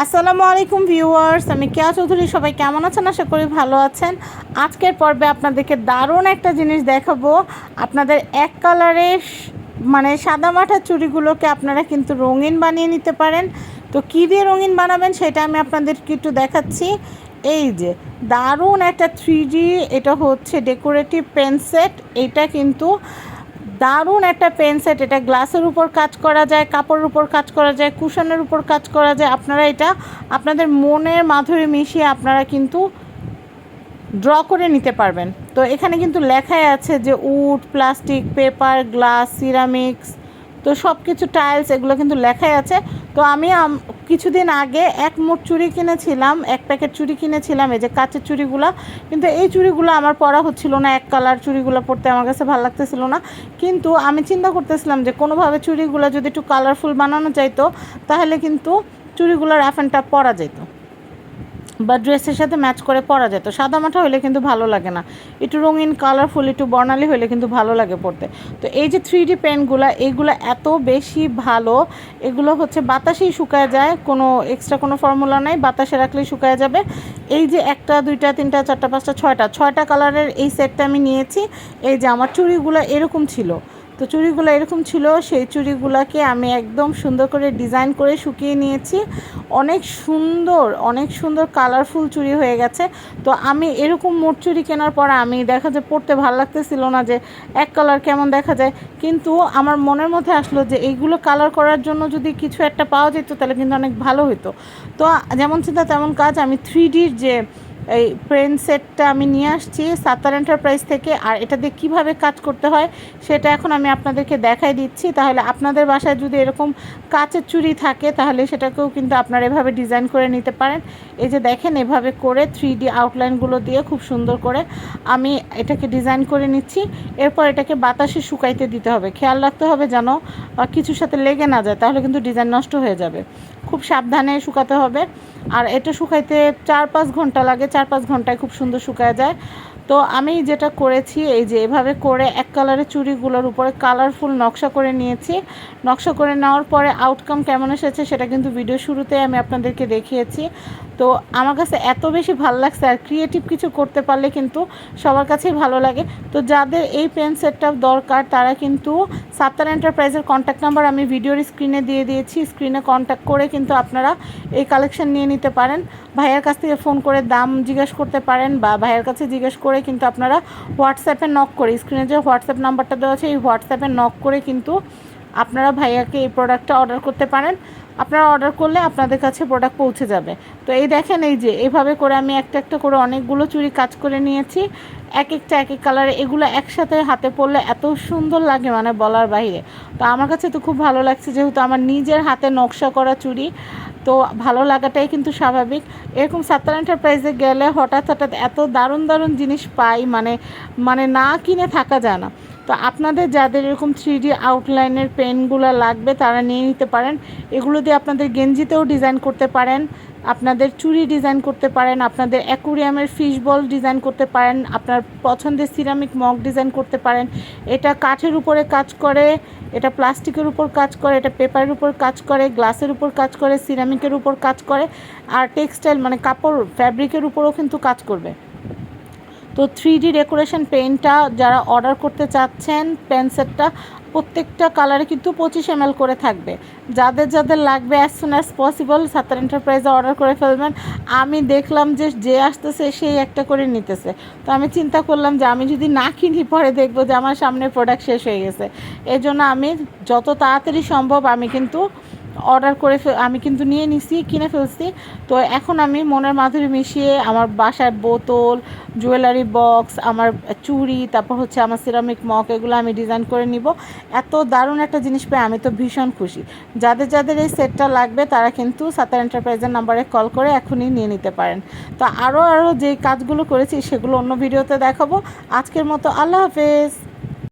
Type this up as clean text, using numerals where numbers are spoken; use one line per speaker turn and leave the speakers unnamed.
আসসালামু আলাইকুম ভিউয়ার্স, আমি কেয়া চৌধুরী। সবাই কেমন আছেন? আশা করি ভালো আছেন। আজকের পর্বে আপনাদেরকে দারুণ একটা জিনিস দেখাবো। আপনাদের এক কালারের মানে সাদামাটা চুড়িগুলোকে আপনারা কিন্তু রঙিন বানিয়ে নিতে পারেন। তো কী দিয়ে রঙিন বানাবেন সেটা আমি আপনাদেরকে একটু দেখাচ্ছি। এই যে দারুণ একটা 3D, এটা হচ্ছে ডেকোরেটিভ পেন সেট। এটা কিন্তু দারুণ একটা পেন সেট। এটা গ্লাসের উপর কাজ করা যায়, কাপড়ের উপর কাজ করা যায়, কুশনের উপর কাজ করা যায়। আপনারা এটা আপনাদের মনের মাধুরী মিশিয়ে আপনারা কিন্তু ড্র করে নিতে পারবেন। তো এখানে কিন্তু লেখাই আছে যে wood, plastic, paper, glass, ceramics, তো সব কিছু টাইলস, এগুলো কিন্তু লেখাই আছে। তো আমি কিছুদিন আগে এক মোট চুড়ি কিনেছিলাম, এক প্যাকেট চুড়ি কিনেছিলাম, এই যে কাচের চুড়িগুলো। কিন্তু এই চুড়িগুলো আমার পরা হচ্ছিল না, এক কালার চুড়িগুলো পরতে আমার কাছে ভালো লাগতেছিল না। কিন্তু আমি চিন্তা করতেছিলাম যে কোনোভাবে চুড়িগুলো যদি একটু কালারফুল বানানো যাইতো তাহলে কিন্তু চুড়িগুলো রাফ অ্যান্ড টাফ পরা যেত বা ড্রেসের সাথে ম্যাচ করে পরা যেত। সাদামাটা হলে কিন্তু ভালো লাগে না, একটু রঙিন কালারফুল একটু বর্ণালী হলে কিন্তু ভালো লাগে পড়তে। তো এই যে 3D পেনগুলো, এইগুলো এত বেশি ভালো। এগুলো হচ্ছে বাতাসেই শুকায় যায়, কোনো এক্সট্রা কোনো ফর্মুলা নাই, বাতাসে রাখলেই শুকায় যাবে। এই যে একটা, দুইটা, তিনটা, চারটা, পাঁচটা, ছয়টা কালারের এই সেটটা আমি নিয়েছি। এই যে আমার চুড়িগুলো এরকম ছিল, তো চুড়িগুলো এরকম ছিল। সেই চুড়িগুলোকে আমি একদম সুন্দর করে ডিজাইন করে শুকিয়ে নিয়েছি। অনেক সুন্দর কালারফুল চুড়ি হয়ে গেছে। তো আমি এরকম মোট চুড়ি কেনার পর আমি দেখা যায় পরতে ভালো লাগতেছিল না, যে এক কালার কেমন দেখা যায়। কিন্তু আমার মনের মধ্যে আসলো যে এইগুলো কালার করার জন্য যদি কিছু একটা পাওয়া যেত তাহলে কিন্তু অনেক ভালো হতো। তো যেমন চিন্তা তেমন কাজ, আমি 3Dর যে এই পেন সেটটা আমি নিয়ে আসছি সাত্তার এন্টারপ্রাইজ থেকে। আর এটা দিয়ে কীভাবে কাজ করতে হয় সেটা এখন আমি আপনাদেরকে দেখাই দিচ্ছি। তাহলে আপনাদের বাসায় যদি এরকম কাচের চুড়ি থাকে তাহলে সেটাকেও কিন্তু আপনারা এভাবে ডিজাইন করে নিতে পারেন। এই যে দেখেন, এভাবে করে 3D আউটলাইনগুলো দিয়ে খুব সুন্দর করে আমি এটাকে ডিজাইন করে নিচ্ছি। এরপর এটাকে বাতাসে শুকাইতে দিতে হবে। খেয়াল রাখতে হবে যেন কিছুর সাথে লেগে না যায়, তাহলে কিন্তু ডিজাইন নষ্ট হয়ে যাবে। খুব সাবধানে শুকাতে হবে। আর এটা শুকাইতে 4-5 ঘন্টা লাগে, 4-5 ঘন্টায় খুব সুন্দর শুকায় যায়। তো আমি যেটা করেছি, এই যে এভাবে করে এক কালারের চুড়িগুলোর উপরে কালারফুল নকশা করে নিয়েছি। নকশা করে নেওয়ার পরে আউটকাম কেমন এসেছে সেটা কিন্তু ভিডিও শুরুতে আমি আপনাদেরকে দেখিয়েছি। তো আমার কাছে এত বেশি ভালো লাগছে, আর ক্রিয়েটিভ কিছু করতে পারলে কিন্তু সবার কাছেই ভালো লাগে। তো যাদের এই পেন সেটটা দরকার তারা কিন্তু সাত্তার এন্টারপ্রাইজের কন্ট্যাক্ট নাম্বার আমি ভিডিওর স্ক্রিনে দিয়ে দিয়েছি। স্ক্রিনে কন্ট্যাক্ট করে কিন্তু আপনারা এই কালেকশন নিয়ে নিতে পারেন। ভাইয়ের কাছ থেকে ফোন করে দাম জিজ্ঞেস করতে পারেন, বা ভাইয়ের কাছে জিজ্ঞেস করে কিন্তু আপনারা হোয়াটসঅ্যাপে নক করে, স্ক্রিনে যে হোয়াটসঅ্যাপ নাম্বারটা দেওয়া আছে এই হোয়াটসঅ্যাপে নক করে কিন্তু আপনারা ভাইয়াকে এই প্রোডাক্টটা অর্ডার করতে পারেন। আপনারা অর্ডার করলে আপনাদের কাছে প্রোডাক্ট পৌঁছে যাবে। তো এই দেখেন, এই যে এইভাবে করে আমি একটা একটা করে অনেকগুলো চুড়ি কাজ করে নিয়েছি, এক একটা এক এক কালারে। এগুলো একসাথে হাতে পরলে এত সুন্দর লাগে মানে বলার বাইরে। তো আমার কাছে তো খুব ভালো লাগছে, যেহেতু আমার নিজের হাতে নকশা করা চুড়ি, তো ভালো লাগাটাই কিন্তু স্বাভাবিক। এরকম সাত্তার এন্টারপ্রাইজে গেলে হঠাৎ এত দারুণ দারুণ জিনিস পাই, মানে না কিনে থাকা যায় না। তো আপনাদের যাদের এরকম 3D আউটলাইনের পেনগুলো লাগবে তারা নিয়ে নিতে পারেন। এগুলো দিয়ে আপনাদের গেঞ্জিতেও ডিজাইন করতে পারেন, আপনাদের চুড়ি ডিজাইন করতে পারেন, আপনাদের অ্যাকুরিয়ামের ফিশ বল ডিজাইন করতে পারেন, আপনার পছন্দের সিরামিক মগ ডিজাইন করতে পারেন। এটা কাঠের উপরে কাজ করে, এটা প্লাস্টিকের উপর কাজ করে, এটা পেপারের উপর কাজ করে, গ্লাসের উপর কাজ করে, সিরামিকের উপর কাজ করে, আর টেক্সটাইল মানে কাপড় ফ্যাব্রিকের উপরও কিন্তু কাজ করবে। তো 3D ডেকোরেশন পেনটা যারা অর্ডার করতে চাচ্ছেন, পেন সেটটা প্রত্যেকটা কালারে কিন্তু 25 ml করে থাকবে। যাদের যাদের লাগবে as soon as possible Sattar এন্টারপ্রাইজে অর্ডার করে ফেলবেন। আমি দেখলাম যে আসতেছে সেই একটা করে নিতেছে, তো আমি চিন্তা করলাম যে আমি যদি না কিনি পরে দেখবো যে আমার সামনে প্রোডাক্ট শেষ হয়ে গেছে। এই জন্য আমি যত তাড়াতাড়ি সম্ভব আমি কিন্তু নিয়ে নিছি, কিনে ফেলছি। তো এখন আমি মনের মাধুরী মিশিয়ে আমার বাসায় বোতল, জুয়েলারি বক্স, আমার চুড়ি, তারপর হচ্ছে আমার সিরামিক মগ, এগুলো আমি ডিজাইন করে নিব। এত দারুণ একটা জিনিস পেয়ে আমি তো ভীষণ খুশি। যাদের যাদের এই সেটটা লাগবে তারা কিন্তু সাত্তার এন্টারপ্রাইজের নাম্বারে কল করে এখনই নিয়ে নিতে পারেন। তো আরও যেই কাজগুলো করেছি সেগুলো অন্য ভিডিওতে দেখাবো। আজকের মতো আল্লাহ হাফেজ।